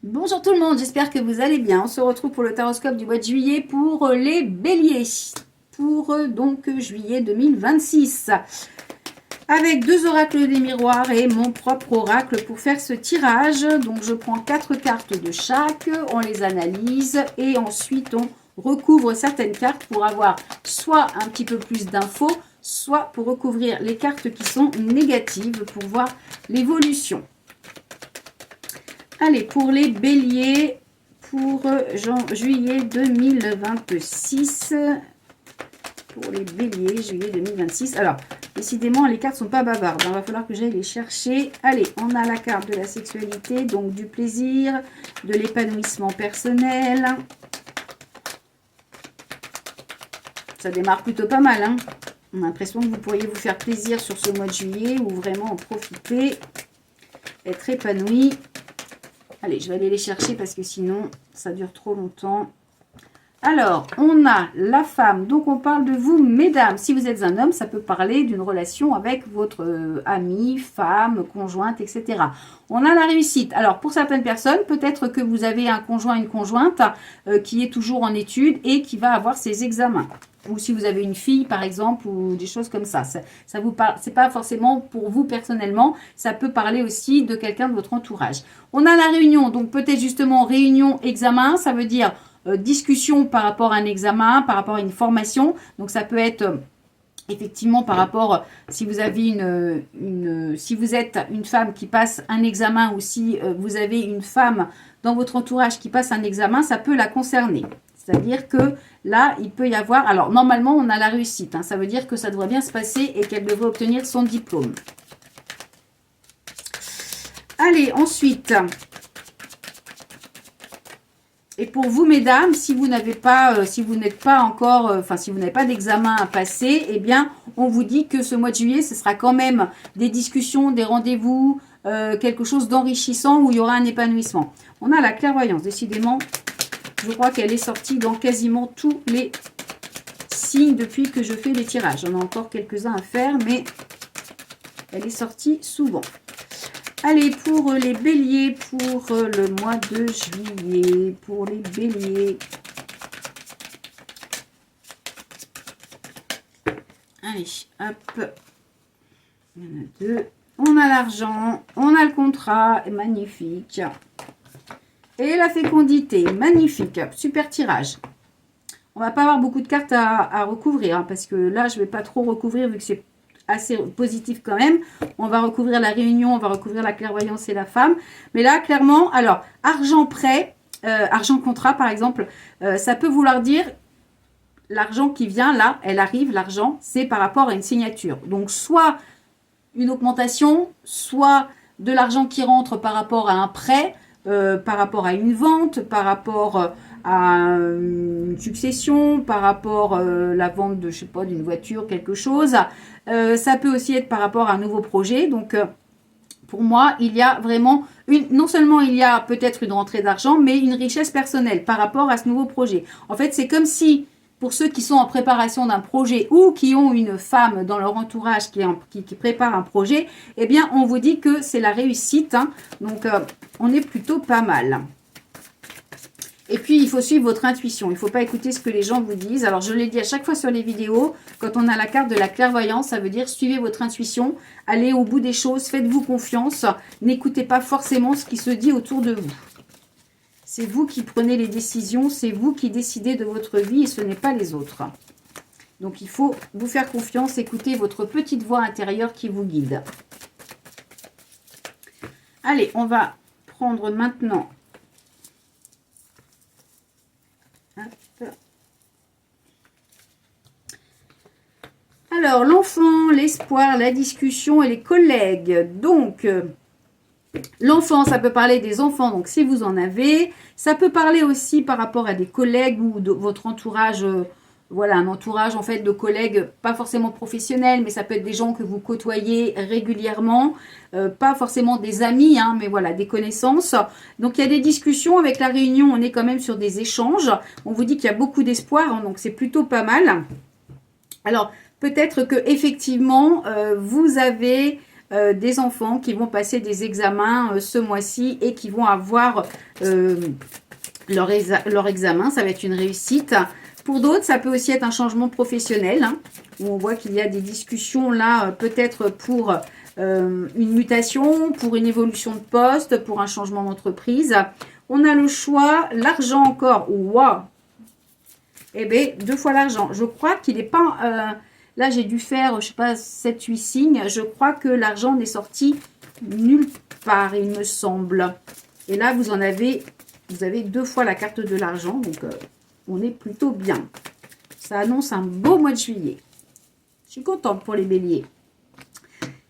Bonjour tout le monde, j'espère que vous allez bien. On se retrouve pour le taroscope du mois de juillet pour les béliers. Pour juillet 2026. Avec deux oracles des miroirs et mon propre oracle pour faire ce tirage. Donc je prends 4 cartes de chaque, on les analyse et ensuite on recouvre certaines cartes pour avoir soit un petit peu plus d'infos, soit pour recouvrir les cartes qui sont négatives pour voir l'évolution. Allez, pour les béliers, pour juillet 2026. Pour les béliers, juillet 2026. Alors, décidément, les cartes ne sont pas bavardes. Il va falloir que j'aille les chercher. Allez, on a la carte de la sexualité, donc du plaisir, de l'épanouissement personnel. Ça démarre plutôt pas mal, hein. On a l'impression que vous pourriez vous faire plaisir sur ce mois de juillet ou vraiment en profiter, être épanoui. Allez, je vais aller les chercher parce que sinon, ça dure trop longtemps. Alors, on a la femme. Donc, on parle de vous, mesdames. Si vous êtes un homme, ça peut parler d'une relation avec votre ami, femme, conjointe, etc. On a la réussite. Alors, pour certaines personnes, peut-être que vous avez un conjoint, une conjointe qui est toujours en études et qui va avoir ses examens. Ou si vous avez une fille, par exemple, ou des choses comme ça. Ça vous parle, c'est pas forcément pour vous personnellement, ça peut parler aussi de quelqu'un de votre entourage. On a la réunion, donc peut-être justement réunion, examen, ça veut dire discussion par rapport à un examen, par rapport à une formation. Donc ça peut être effectivement par rapport, si vous avez si vous êtes une femme qui passe un examen ou si vous avez une femme dans votre entourage qui passe un examen, ça peut la concerner. C'est-à-dire que là, il peut y avoir... Alors, normalement, on a la réussite. Hein, ça veut dire que ça devrait bien se passer et qu'elle devrait obtenir son diplôme. Allez, ensuite... Et pour vous, mesdames, si vous n'avez pas, si vous n'êtes pas encore, si vous n'avez pas d'examen à passer, eh bien, on vous dit que ce mois de juillet, ce sera quand même des discussions, des rendez-vous, quelque chose d'enrichissant où il y aura un épanouissement. On a la clairvoyance, décidément. Je crois qu'elle est sortie dans quasiment tous les signes depuis que je fais les tirages. On a encore quelques-uns à faire, mais elle est sortie souvent. Allez, pour les béliers, pour le mois de juillet, pour les béliers. Allez, hop. Il y en a deux. On a l'argent, on a le contrat, magnifique. Et la fécondité, magnifique, super tirage. On va pas avoir beaucoup de cartes à recouvrir, hein, parce que là, je vais pas trop recouvrir vu que c'est assez positif quand même. On va recouvrir la réunion, on va recouvrir la clairvoyance et la femme. Mais là, clairement, alors, argent prêt, argent contrat par exemple, ça peut vouloir dire l'argent qui vient là, elle arrive, l'argent, c'est par rapport à une signature. Donc, soit une augmentation, soit de l'argent qui rentre par rapport à un prêt, par rapport à une vente, par rapport à une succession, par rapport à la vente de, je sais pas, d'une voiture, quelque chose. Ça peut aussi être par rapport à un nouveau projet. Donc, pour moi, il y a vraiment non seulement il y a peut-être une rentrée d'argent, mais une richesse personnelle par rapport à ce nouveau projet. En fait, c'est comme si, pour ceux qui sont en préparation d'un projet ou qui ont une femme dans leur entourage qui prépare un projet, eh bien, on vous dit que c'est la réussite. Hein. Donc, on est plutôt pas mal. Et puis, il faut suivre votre intuition. Il ne faut pas écouter ce que les gens vous disent. Alors, je l'ai dit à chaque fois sur les vidéos, quand on a la carte de la clairvoyance, ça veut dire suivez votre intuition, allez au bout des choses, faites-vous confiance, n'écoutez pas forcément ce qui se dit autour de vous. C'est vous qui prenez les décisions, c'est vous qui décidez de votre vie et ce n'est pas les autres. Donc, il faut vous faire confiance, écouter votre petite voix intérieure qui vous guide. Allez, on va prendre maintenant... Alors, l'enfant, l'espoir, la discussion et les collègues. Donc, l'enfant, ça peut parler des enfants, donc si vous en avez. Ça peut parler aussi par rapport à des collègues ou de votre entourage, voilà, un entourage en fait de collègues, pas forcément professionnels, mais ça peut être des gens que vous côtoyez régulièrement, pas forcément des amis, hein, mais voilà, des connaissances. Donc, il y a des discussions avec la réunion, on est quand même sur des échanges. On vous dit qu'il y a beaucoup d'espoir, hein, donc c'est plutôt pas mal. Alors, peut-être que effectivement vous avez des enfants qui vont passer des examens ce mois-ci et qui vont avoir leur examen. Ça va être une réussite. Pour d'autres, ça peut aussi être un changement professionnel, hein, où on voit qu'il y a des discussions là, peut-être pour une mutation, pour une évolution de poste, pour un changement d'entreprise. On a le choix, l'argent encore. Waouh! Eh bien, 2 fois l'argent. Je crois qu'il n'est pas... là, j'ai dû faire, je ne sais pas, 7-8 signes. Je crois que l'argent n'est sorti nulle part, il me semble. Et là, vous avez 2 fois la carte de l'argent. Donc, on est plutôt bien. Ça annonce un beau mois de juillet. Je suis contente pour les béliers.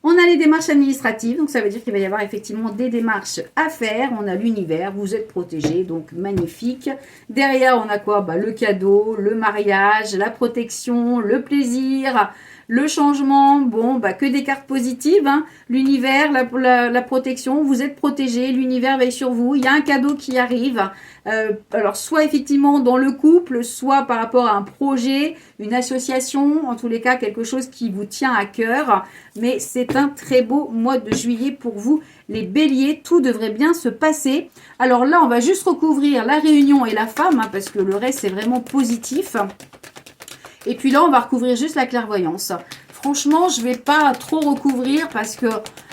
On a les démarches administratives, donc ça veut dire qu'il va y avoir effectivement des démarches à faire. On a l'univers, vous êtes protégés, donc magnifique. Derrière, on a quoi? Le cadeau, le mariage, la protection, le plaisir, le changement. Bon, que des cartes positives, hein. L'univers, la protection, vous êtes protégés, l'univers veille sur vous. Il y a un cadeau qui arrive. Alors, soit effectivement dans le couple, soit par rapport à un projet, une association, en tous les cas, quelque chose qui vous tient à cœur. Mais c'est un très beau mois de juillet pour vous, les béliers. Tout devrait bien se passer. Alors là, on va juste recouvrir la réunion et la femme, hein, parce que le reste, c'est vraiment positif. Et puis là, on va recouvrir juste la clairvoyance. Franchement, je ne vais pas trop recouvrir parce que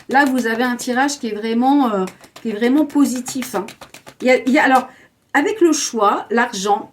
là, vous avez un tirage qui est vraiment positif, hein. Alors, avec le choix, l'argent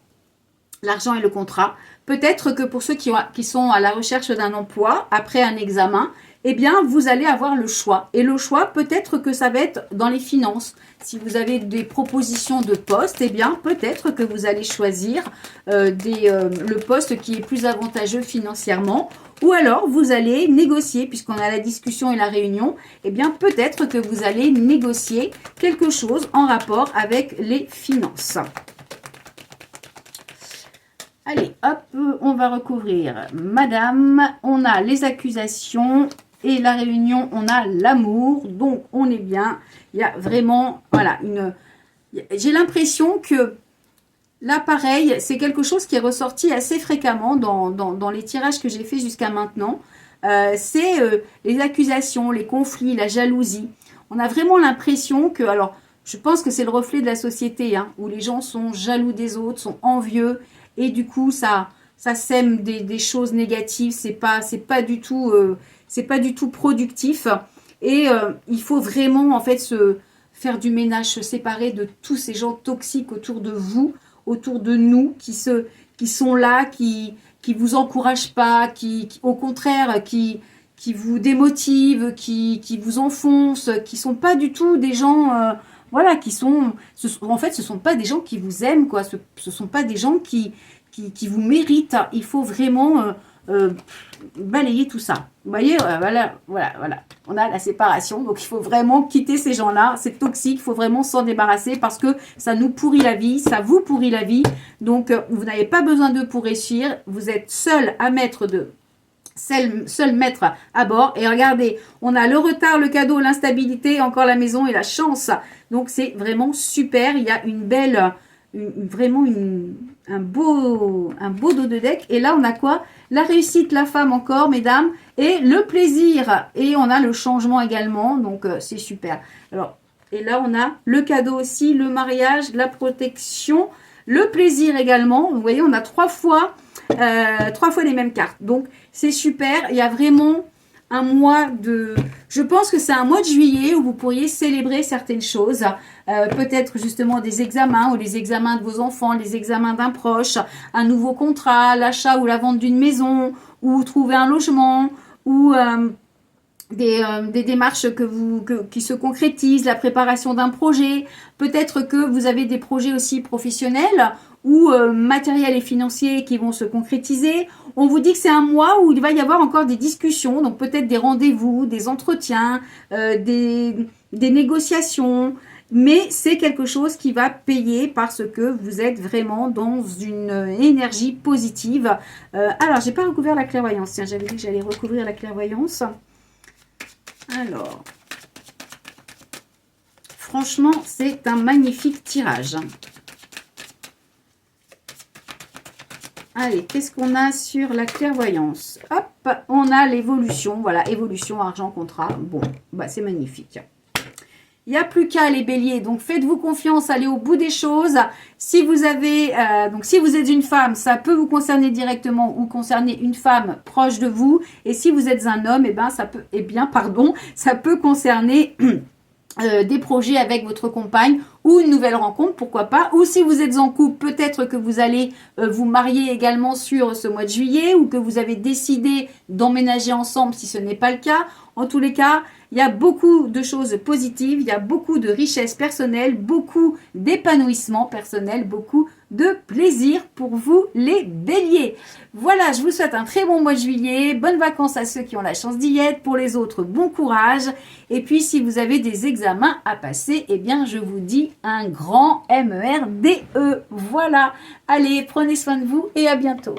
et le contrat, peut-être que pour ceux qui sont à la recherche d'un emploi après un examen, eh bien, vous allez avoir le choix. Et le choix, peut-être que ça va être dans les finances. Si vous avez des propositions de poste, eh bien, peut-être que vous allez choisir le poste qui est plus avantageux financièrement. Ou alors, vous allez négocier, puisqu'on a la discussion et la réunion, eh bien, peut-être que vous allez négocier quelque chose en rapport avec les finances. Allez, hop, on va recouvrir Madame. On a les accusations et la réunion, on a l'amour. Donc, on est bien. Il y a vraiment, voilà, j'ai l'impression que là, pareil, c'est quelque chose qui est ressorti assez fréquemment dans les tirages que j'ai fait jusqu'à maintenant. C'est les accusations, les conflits, la jalousie. On a vraiment l'impression que, alors, je pense que c'est le reflet de la société, hein, où les gens sont jaloux des autres, sont envieux. Et du coup, ça sème des choses négatives. C'est pas du tout productif. Et il faut vraiment, en fait, se faire du ménage, se séparer de tous ces gens toxiques autour de vous, autour de nous, qui sont là, qui vous encouragent pas, au contraire, qui vous démotivent, qui vous enfoncent, qui sont pas du tout des gens... voilà, en fait, ce sont pas des gens qui vous aiment, quoi. Ce sont pas des gens qui vous méritent. Il faut vraiment balayer tout ça. Vous voyez, voilà. On a la séparation, donc il faut vraiment quitter ces gens-là. C'est toxique, il faut vraiment s'en débarrasser parce que ça nous pourrit la vie, ça vous pourrit la vie. Donc, vous n'avez pas besoin d'eux pour réussir. Vous êtes seul maître à bord. Et regardez, on a le retard, le cadeau, l'instabilité, encore la maison et la chance. Donc, c'est vraiment super. Il y a un beau dos de deck. Et là, on a quoi? La réussite, la femme encore, mesdames, et le plaisir. Et on a le changement également. Donc, c'est super. Alors, et là, on a le cadeau aussi, le mariage, la protection, le plaisir également. Vous voyez, on a 3 fois les mêmes cartes. Donc, c'est super. Il y a vraiment un mois de... Je pense que c'est un mois de juillet où vous pourriez célébrer certaines choses. Peut-être justement des examens ou les examens de vos enfants, les examens d'un proche, un nouveau contrat, l'achat ou la vente d'une maison, ou trouver un logement, ou des démarches qui se concrétisent, la préparation d'un projet. Peut-être que vous avez des projets aussi professionnels ou matériels et financiers qui vont se concrétiser. On vous dit que c'est un mois où il va y avoir encore des discussions, donc peut-être des rendez-vous, des entretiens, des négociations, mais c'est quelque chose qui va payer parce que vous êtes vraiment dans une énergie positive. Alors, j'ai pas recouvert la clairvoyance. Tiens, j'avais dit que j'allais recouvrir la clairvoyance. Alors, franchement, c'est un magnifique tirage. Allez, qu'est-ce qu'on a sur la clairvoyance? Hop, on a l'évolution. Voilà, évolution, argent, contrat. Bon, bah c'est magnifique. Il n'y a plus qu'à les béliers, donc faites-vous confiance, allez au bout des choses. Si vous avez, donc si vous êtes une femme, ça peut vous concerner directement ou concerner une femme proche de vous. Et si vous êtes un homme, ça peut concerner des projets avec votre compagne ou une nouvelle rencontre, pourquoi pas. Ou si vous êtes en couple, peut-être que vous allez vous marier également sur ce mois de juillet ou que vous avez décidé d'emménager ensemble si ce n'est pas le cas. En tous les cas, il y a beaucoup de choses positives, il y a beaucoup de richesse personnelle, beaucoup d'épanouissement personnel, beaucoup de plaisir pour vous les béliers. Voilà, je vous souhaite un très bon mois de juillet, bonnes vacances à ceux qui ont la chance d'y être, pour les autres, bon courage. Et puis, si vous avez des examens à passer, eh bien, je vous dis un grand MERDE. Voilà, allez, prenez soin de vous et à bientôt.